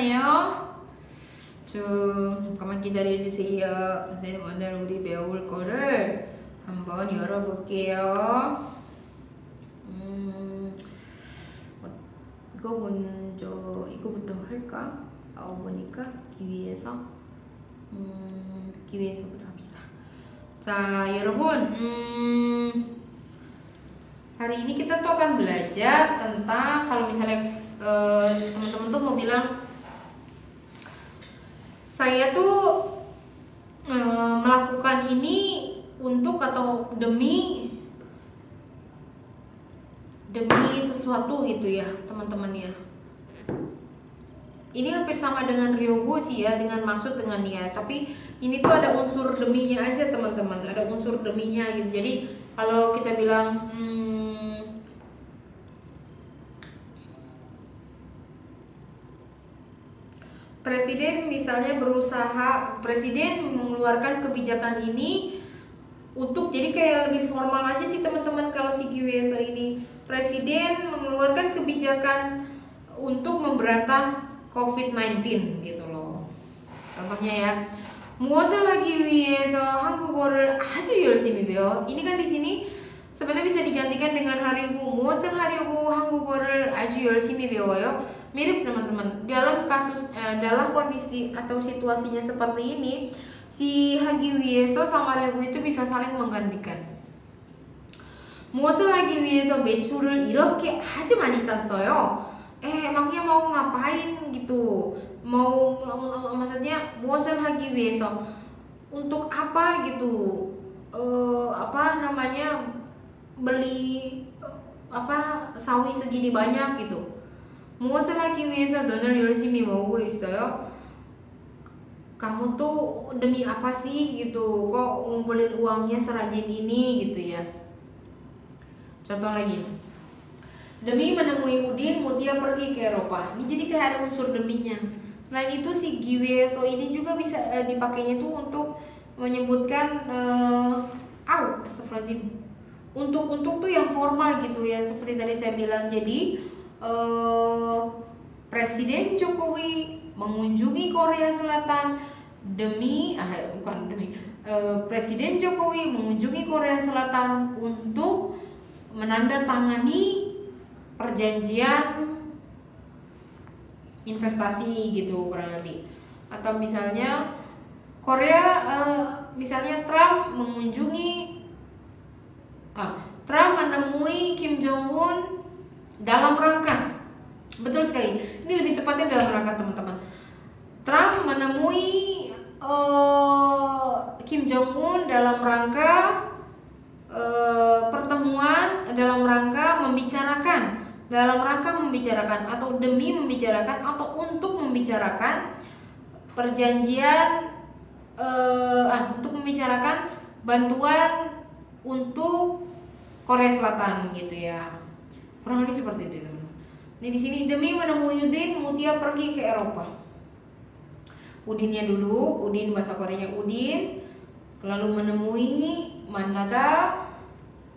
시간이네요. 잠깐만 기다려주세요. 선생님 오늘 우리 배울 거를 한번 열어볼게요. 이거 먼저 이거부터 할까? 보니까 기위에서 기위에서부터 합시다. 자, 여러분, hari ini kita tuh akan belajar tentang kalau misalnya teman-teman tuh mau bilang saya tuh melakukan ini untuk atau demi sesuatu gitu ya teman-teman ya. Ini hampir sama dengan ryogo sih ya, dengan maksud dengan niat, tapi ini tuh ada unsur deminya aja teman-teman, ada unsur deminya gitu. Jadi kalau kita bilang presiden misalnya berusaha, presiden mengeluarkan kebijakan ini untuk, jadi kayak lebih formal aja sih teman-teman kalau si Giwese ini. Presiden mengeluarkan kebijakan untuk memberantas COVID-19 gitu loh. Contohnya ya, 무엇을 하기 위해서 한국어를 아주 열심히 배워. Ini kan di sini sebenarnya bisa digantikan dengan 하려고, 무엇을 하려고 한국어를 아주 열심히 배워요. Mirip teman-teman. Dalam kasus dalam kondisi atau situasinya seperti ini, si 하기 위해서 sama 하려고 itu bisa saling menggantikan. 무엇을 하기 위해서 매출을 이렇게 아주 많이 쌌어요. emangnya mau ngapain gitu? Mau maksudnya 무엇을 하기 위해서 untuk apa gitu? Apa namanya, beli sawi segini banyak gitu. 무엇을 하기 위해서 돈을 열심히 모으고 있어요? Kamu tuh demi apa sih gitu? Kok ngumpulin uangnya serajin ini gitu ya? Contoh lagi, demi menemui Udin, Mutia pergi ke Eropa. Ini jadi kayak ada unsur deminya. Selain itu si Giwese ini juga bisa dipakainya tuh untuk menyebutkan astagfirullahaladzim, untuk tuh yang formal gitu ya, seperti tadi saya bilang. Jadi Presiden Jokowi mengunjungi Korea Selatan Presiden Jokowi mengunjungi Korea Selatan untuk menandatangani perjanjian investasi gitu kurang lebih. Atau misalnya misalnya Trump menemui Kim Jong Un dalam rangka, betul sekali, ini lebih tepatnya dalam rangka teman-teman. Trump menemui Kim Jong Un dalam rangka pertemuan, dalam rangka membicarakan atau demi membicarakan atau untuk membicarakan perjanjian untuk membicarakan bantuan untuk Korea Selatan gitu ya. Kurang lebih seperti itu teman. Ini di sini demi menemui Udin, Mutia pergi ke Eropa. Udinnya dulu, Udin bahasa Koreanya Udin, lalu menemui Manada.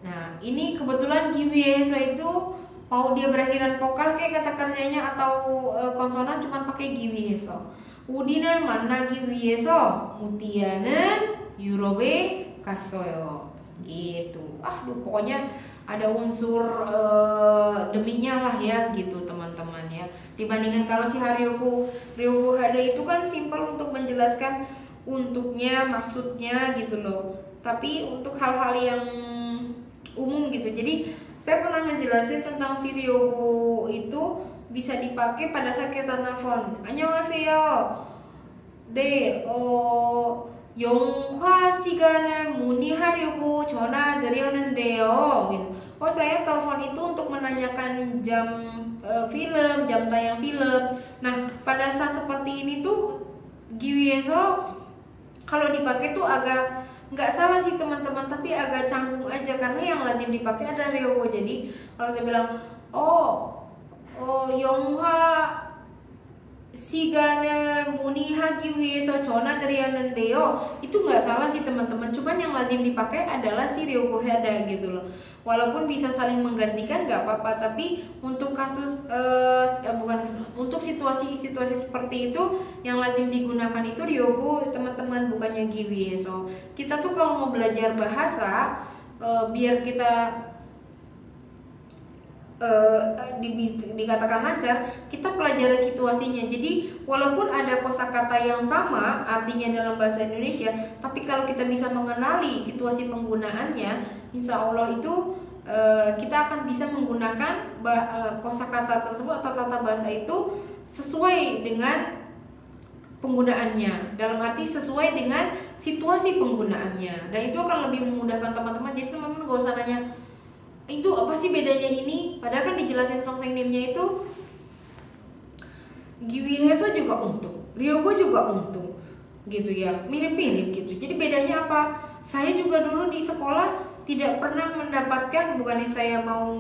Nah, ini kebetulan Giwese itu mau dia berakhiran vokal kayak kata kerjanya atau konsonan cuma pakai Giwese. Udin을 만나기 위해서 Mutia는 유럽에 갔어요. Gitu. Pokoknya ada unsur deminya lah ya gitu teman-teman ya. Dibandingkan kalau si Ryogo Hada itu kan simpel untuk menjelaskan untuknya, maksudnya gitu loh. Tapi untuk hal-hal yang umum gitu. Jadi saya pernah ngejelasin tentang si Ryogo itu bisa dipakai pada saat kita telepon. 안녕하세요. 네, 영화 시간을 문의하려고 전화드렸는데요. gitu. Saya telepon itu untuk menanyakan jam film, jam tayang film. Nah, pada saat seperti ini tuh Giwese kalau dipakai tuh agak nggak salah sih teman-teman, tapi agak canggung aja karena yang lazim dipakai ada Ryogo. Jadi kalau saya bilang 영화 시간을 문의하기 위해서 전화드렸는데요. Itu nggak salah sih teman-teman. Cuman yang lazim dipakai adalah si ryogohada gitu loh. Walaupun bisa saling menggantikan nggak apa-apa, tapi untuk kasus bukan untuk situasi-situasi seperti itu yang lazim digunakan itu ryogo teman-teman, bukannya giwieso. Kita tuh kalau mau belajar bahasa biar kita dikatakan lancar, kita pelajari situasinya. Jadi walaupun ada kosakata yang sama artinya dalam bahasa Indonesia, tapi kalau kita bisa mengenali situasi penggunaannya, insya Allah itu kita akan bisa menggunakan kosakata tersebut atau tata bahasa itu sesuai dengan penggunaannya, dalam arti sesuai dengan situasi penggunaannya, dan itu akan lebih memudahkan teman-teman. Jadi teman-teman gak usah nanya itu apa sih bedanya ini, padahal kan dijelasin songsengnimnya itu giwieso juga untuk, ryogo juga untuk gitu ya, mirip-mirip gitu. Jadi bedanya apa? Saya juga dulu di sekolah tidak pernah mendapatkan, bukannya saya mau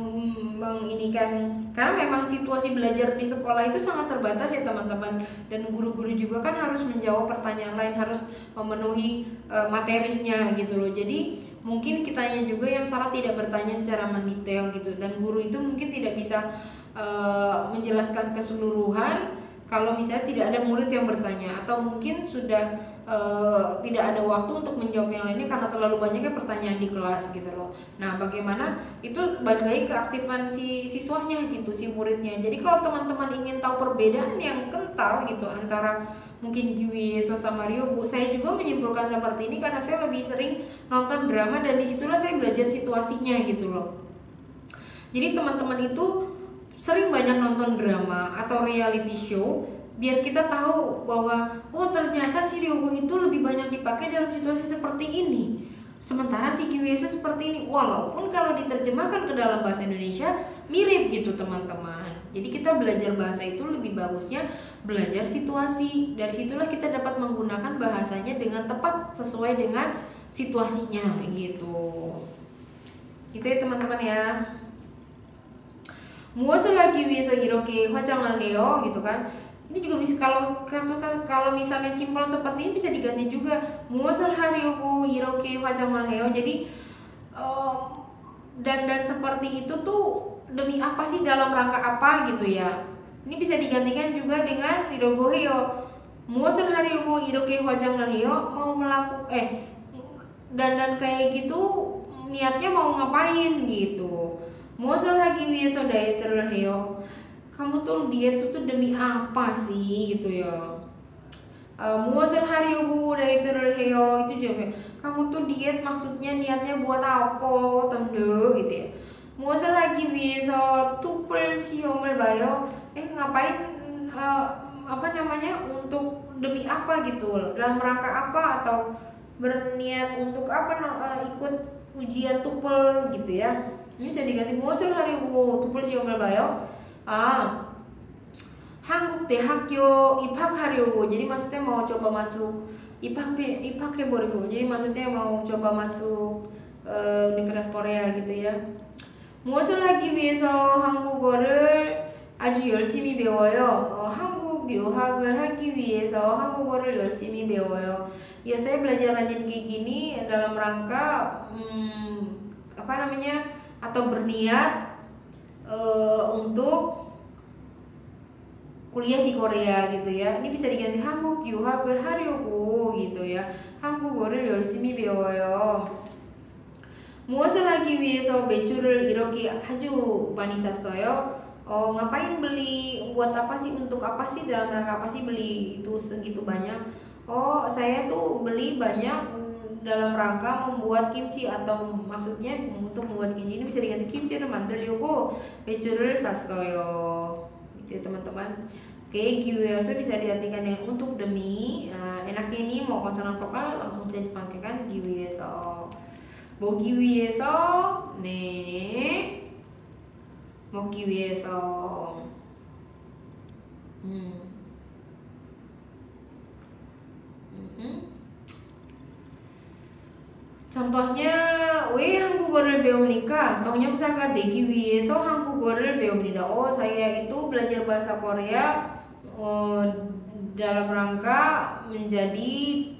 menginikan, karena memang situasi belajar di sekolah itu sangat terbatas ya teman-teman, dan guru-guru juga kan harus menjawab pertanyaan lain, harus memenuhi materinya gitu loh. Jadi mungkin kitanya juga yang salah tidak bertanya secara mendetail gitu, dan guru itu mungkin tidak bisa menjelaskan keseluruhan kalau misalnya tidak ada murid yang bertanya, atau mungkin sudah tidak ada waktu untuk menjawab yang lainnya karena terlalu banyaknya pertanyaan di kelas gitu loh. Nah bagaimana itu balik lagi keaktifan si siswanya gitu, si muridnya. Jadi kalau teman-teman ingin tahu perbedaan yang kental gitu antara mungkin giwieso sama ryogo, saya juga menyimpulkan seperti ini karena saya lebih sering nonton drama, dan disitulah saya belajar situasinya gitu loh. Jadi teman-teman itu sering banyak nonton drama atau reality show biar kita tahu bahwa oh ternyata si ryogo itu lebih banyak dipakai dalam situasi seperti ini, sementara si giwieso seperti ini, walaupun kalau diterjemahkan ke dalam bahasa Indonesia mirip gitu teman-teman. Jadi kita belajar bahasa itu lebih bagusnya belajar situasi, dari situlah kita dapat menggunakan bahasanya dengan tepat sesuai dengan situasinya gitu. Gitu ya teman-teman ya. 무엇을 하기 위해서 이렇게 화장을 해요 gitu kan. Ini juga bisa kalau misalnya simpel seperti ini bisa diganti juga 무엇을 하려고 이렇게 화장을 해요. Jadi dan seperti itu tuh demi apa sih, dalam rangka apa gitu ya. Ini bisa digantikan juga dengan 이러고 해요. 무엇을 하려고 이렇게 화장을 해요. Mau melakukan dan kayak gitu niatnya mau ngapain gitu. 무엇을 하기 위해서 다이어트를 해요. Kamu tuh diet tuh demi apa sih gitu ya. 무엇을 하려고 다이어트를 해요. Itu juga kamu tuh diet maksudnya niatnya buat apa tanda gitu ya. 무엇을 하기 위해서 TOEFL 시험을 봐요. Ngapain apa namanya, untuk demi apa gitu loh, dalam rangka apa, atau berniat untuk apa ikut ujian TOEFL gitu ya. Ini bisa diganti 무엇을 하려고 TOEFL 시험을 봐요. 한국 대학교 입학하려고. Jadi maksudnya mau coba masuk 입학해버리고. Jadi maksudnya mau coba masuk Universitas Korea gitu ya. 무엇을 하기 위해서 한국어를 아주 열심히 배워요. 한국 유학을 하기 위해서 한국어를 열심히 배워요. Ya saya belajar rajin kayak gini dalam rangka apa namanya, atau berniat untuk kuliah di Korea gitu ya. Ini bisa diganti 한국 유학을 하려고 gitu ya. 한국어를 열심히 배워요. 무엇을 하기 위해서 매출을 이렇게 아주 많이 샀어요? ngapain beli, buat apa sih, untuk apa sih, dalam rangka apa sih beli itu segitu banyak? Saya tuh beli banyak dalam rangka membuat kimchi, atau maksudnya untuk membuat kimchi. Ini bisa diganti kimchi를 만들려고 매출을 샀어요. Gitu ya teman-teman. Oke, giwieso bisa diartikan dengan untuk demi. Enaknya ini mau konsonan vokal langsung saja dipanggilkan giwieso. 먹기 위해서, 네, 먹기 위해서. Contohnya, 왜 한국어를 배웁니까? 동영상가 내기 위해서 한국어를 배웁니다. Saya itu belajar bahasa Korea eh, dalam rangka menjadi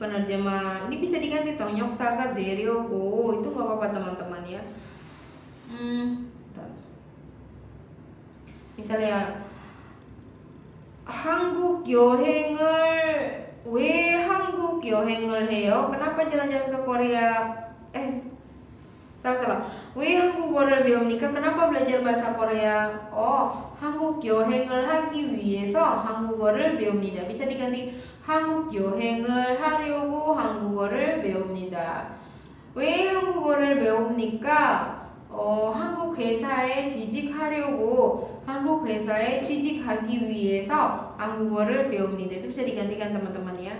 penerjemah. Ini bisa diganti tongyok saga deryoko, itu nggak apa-apa teman-teman ya. Bentar. Misalnya 한국 여행을 왜 한국 여행을 해요? Kenapa jalan-jalan ke Korea? Salah. 왜 한국어를 배웁니까? Kenapa belajar bahasa Korea? 한국 여행을 하기 위해서 한국어를 배웁니다. bisa diganti 한국 여행을 하려고 한국어를 배웁니다. 왜 한국어를 배웁니까? 한국 회사에 취직하려고 한국 회사에 취직하기 위해서 한국어를 배웁니다. Itu bisa digantikan teman-teman ya.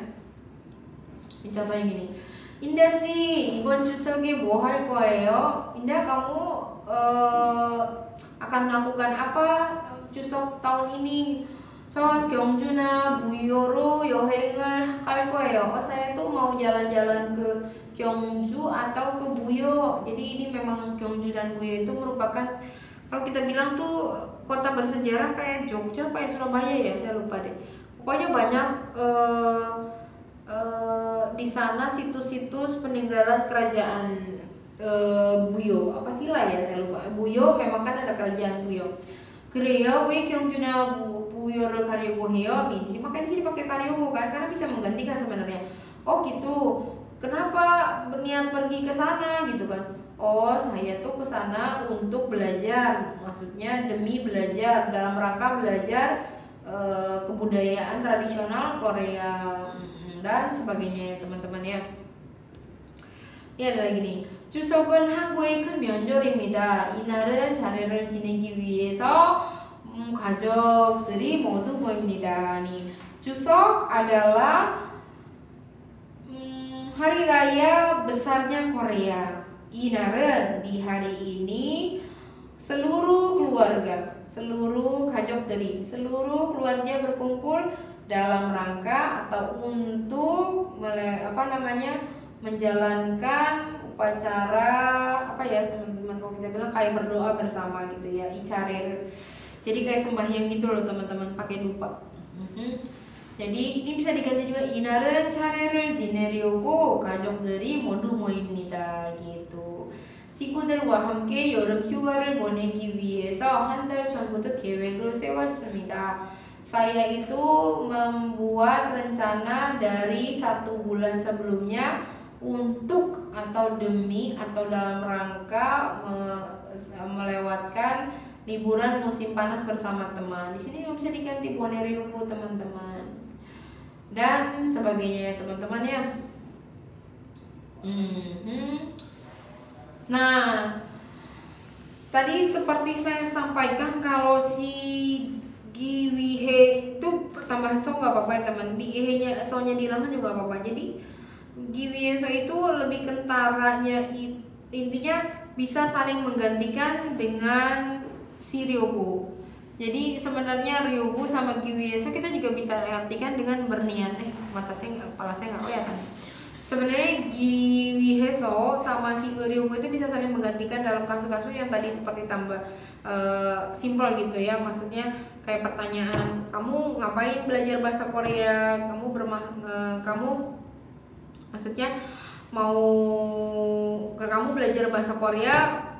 Contohnya gini. Indah sih, 이번 추석에 뭐 할 거예요? Indah, kamu akan melakukan apa 추석 tahun ini? 전 경주나 무효로 여행을 할 거예요. Saya tuh mau jalan-jalan ke Gyeongju atau ke Buyo. Jadi ini memang Gyeongju dan Buyo itu merupakan, kalau kita bilang tuh kota bersejarah kayak Jogja, kayak Surabaya ya, saya lupa deh. Pokoknya banyak di sana situs-situs peninggalan kerajaan Buyo. Apa sih lah ya, saya lupa. Buyo memang kan ada kerajaan Buyo. 그래요? 왜 경주나 부여를 가려고 해요? nih, makanya di sini pakai 가려고 kan, karena bisa menggantikan sebenarnya. Oh gitu. Kenapa berniat pergi ke sana gitu kan? Oh, saya tuh ke sana untuk belajar. Maksudnya demi belajar, dalam rangka belajar kebudayaan tradisional Korea dan sebagainya ya teman-teman ya. Ini ada lagi nih. 추석은 한국의 큰 명절입니다. 이날은 차례를 지내기 위해서 가족들이 모두 모입니다. nih, Chuseok adalah hari raya besarnya Korea. 이날은 di hari ini seluruh keluarga, seluruh 가족들이, seluruh keluarga berkumpul dalam rangka atau untuk menjalankan upacara apa ya teman-teman, kalau kita bilang kayak berdoa bersama gitu ya, icarer. Jadi kayak sembahyang gitu loh teman-teman, pakai dupa. Jadi ini bisa diganti juga 이날은 차례를 지내려고 가족들이 모두 모입니다 gitu. 친구들과 함께 여름 휴가를 보내기 위해서 한 달 전부터 계획을 세웠습니다. Saya itu membuat rencana dari 1 bulan sebelumnya untuk atau demi atau dalam rangka melewatkan liburan musim panas bersama teman. Di sini juga bisa diganti boneryuku teman-teman dan sebagainya ya teman-teman ya. Nah, tadi seperti saya sampaikan kalau si giwihe itu tambah so nggak apa-apa ya teman, di nya so-nya dihilangkan juga apa-apa. Jadi giwihe itu lebih kentaranya, intinya bisa saling menggantikan dengan si ryogo. Jadi sebenarnya ryogo sama giwihe kita juga bisa artikan dengan berniat. Kepala saya nggak kelihatan. Sebenarnya giwihe sama si ryogo itu bisa saling menggantikan dalam kasus-kasus yang tadi seperti tambah simple gitu ya. Maksudnya kayak pertanyaan, kamu ngapain belajar bahasa Korea? Kamu maksudnya kamu belajar bahasa Korea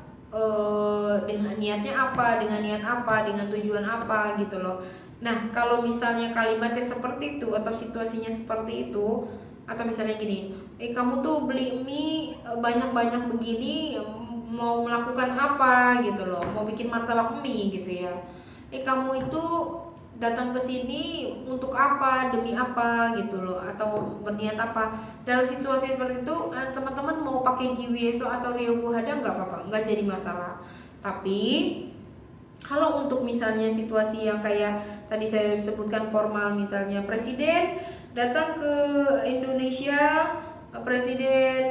dengan niatnya apa, dengan niat apa, dengan tujuan apa gitu loh. Nah, kalau misalnya kalimatnya seperti itu atau situasinya seperti itu, atau misalnya gini, kamu tuh beli mie banyak-banyak begini, mau melakukan apa gitu loh, mau bikin martabak mie gitu ya. Kamu itu datang ke sini untuk apa, demi apa gitu loh, atau berniat apa. Dalam situasi seperti itu teman-teman mau pakai giwihe atau ryogo hada nggak apa-apa, nggak jadi masalah. Tapi kalau untuk misalnya situasi yang kayak tadi saya sebutkan formal, misalnya presiden datang ke Indonesia, presiden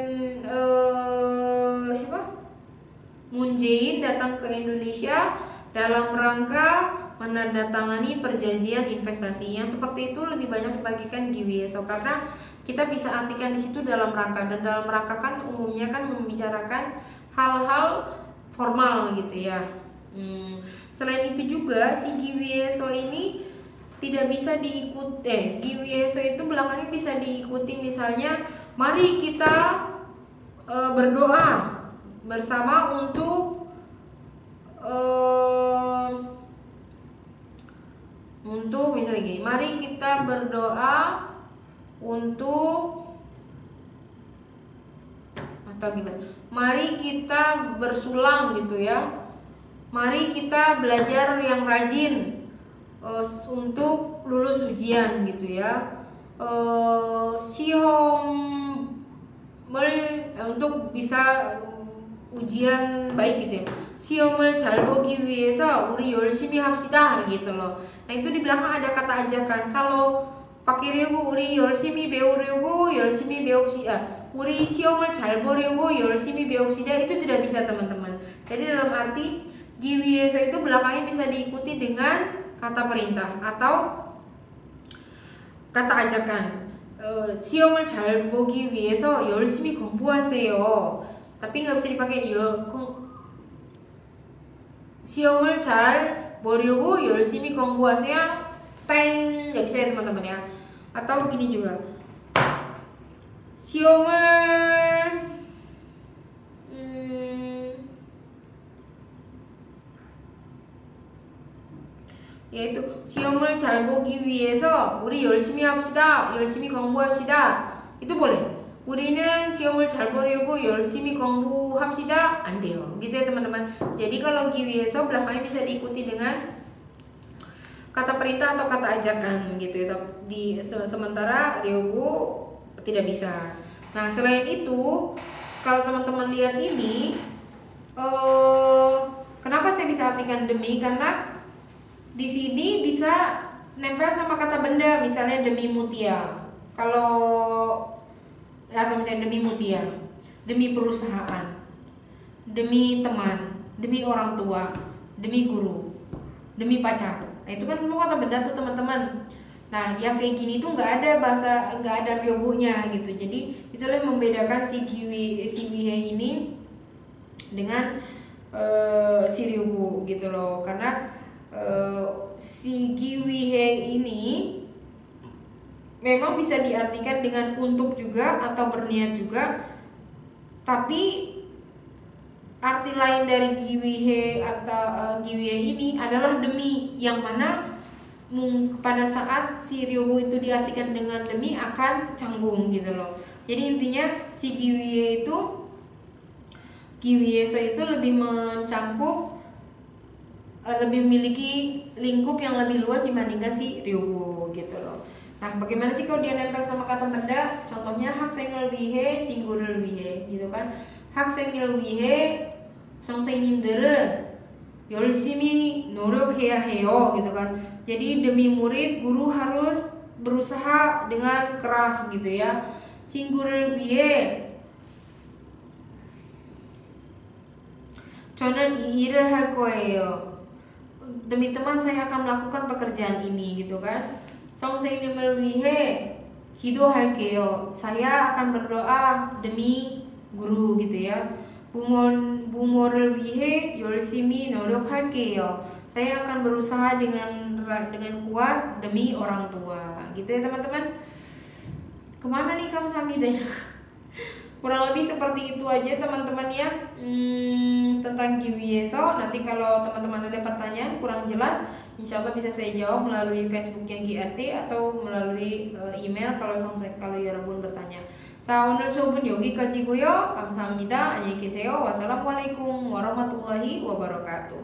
Moon Jae-in datang ke Indonesia dalam rangka menandatangani perjanjian investasi, yang seperti itu lebih banyak dibagikan giwihe karena kita bisa artikan di situ dalam rangka, dan dalam rangka kan umumnya kan membicarakan hal-hal formal gitu ya. Selain itu juga si giwihe ini tidak bisa diikuti. Giwiyeso itu belakangnya bisa diikuti, misalnya mari kita berdoa bersama untuk misalnya gini, mari kita berdoa untuk, atau gimana, mari kita bersulang gitu ya, mari kita belajar yang rajin untuk lulus ujian gitu ya, untuk bisa ujian baik gitu ya. 시험을 잘 보기 위해서 우리 열심히 합시다 gitu loh. Nah itu di belakang ada kata ajakan. Kalau pakai ryugu 우리 열심히 배우려고 열심히 배웁시다. 우리 시험을 잘 보려고 열심히 배웁시다 itu tidak bisa teman-teman. Jadi dalam arti giwiyeso itu belakangnya bisa diikuti dengan kata perintah atau kata ajakan. 시험을 잘 보기 위해서 열심히 공부하세요. Tapi nggak bisa dipakai 시험을 잘 보려고 열심히 공부하세요. 땡, nggak bisa ya teman-teman ya. Atau gini juga. 시험을 yaitu 시험을 잘 보기 위해서 우리 열심히 합시다. 열심히 공부합시다. itu boleh. 우리는 시험을 잘 보려고 열심히 공부합시다. 안 돼요. gitu ya teman-teman. Jadi kalau giwiyeso belakangnya bisa diikuti dengan kata perintah atau kata ajakan gitu ya. Sementara ryugu tidak bisa. Nah, selain itu, kalau teman-teman lihat ini, kenapa saya bisa artikan demi? Karena di sini bisa nempel sama kata benda, misalnya demi mutia. Atau misalnya demi mutia, demi perusahaan, demi teman, demi orang tua, demi guru, demi pacar. Nah itu kan semua kata benda tuh teman-teman. Nah yang kayak gini tuh nggak ada ryogunya gitu. Jadi itulah yang membedakan si giwihe ini dengan si ryogu gitu loh. Karena si giwihe ini memang bisa diartikan dengan untuk juga atau berniat juga, tapi arti lain dari giwihe atau giwihe ini adalah demi, yang mana pada saat si ryogu itu diartikan dengan demi akan canggung gitu loh. Jadi intinya si giwiyeso itu lebih mencangkup, lebih memiliki lingkup yang lebih luas dibandingkan si ryogu gitu loh. Nah, bagaimana sih kalau dia nempel sama kata benda? Contohnya 학생을 위해, 친구를 위해, gitu kan? 학생을 위해, 선생님들은 열심히 노력해야 해요, gitu kan? Jadi demi murid, guru harus berusaha dengan keras, gitu ya. 친구를 위해, 저는 이 일을 할 거예요. Demi teman saya akan melakukan pekerjaan ini, gitu kan? 선생님을 위해 기도할게요. Saya akan berdoa demi guru gitu ya. 부모를 위해 열심히 노력할게요. Saya akan berusaha dengan kuat demi orang tua. Gitu ya teman-teman. Kemana nih kamu samidanya? Kurang lebih seperti itu aja teman-teman ya, tentang giwiyeso. Nanti kalau teman-teman ada pertanyaan kurang jelas, insya Allah bisa saya jawab melalui Facebooknya GAT atau melalui email kalau 여러분 bertanya. 자, 오늘 수업은 여기까지고요. 감사합니다. 안녕히 계세요. wassalamualaikum warahmatullahi wabarakatuh.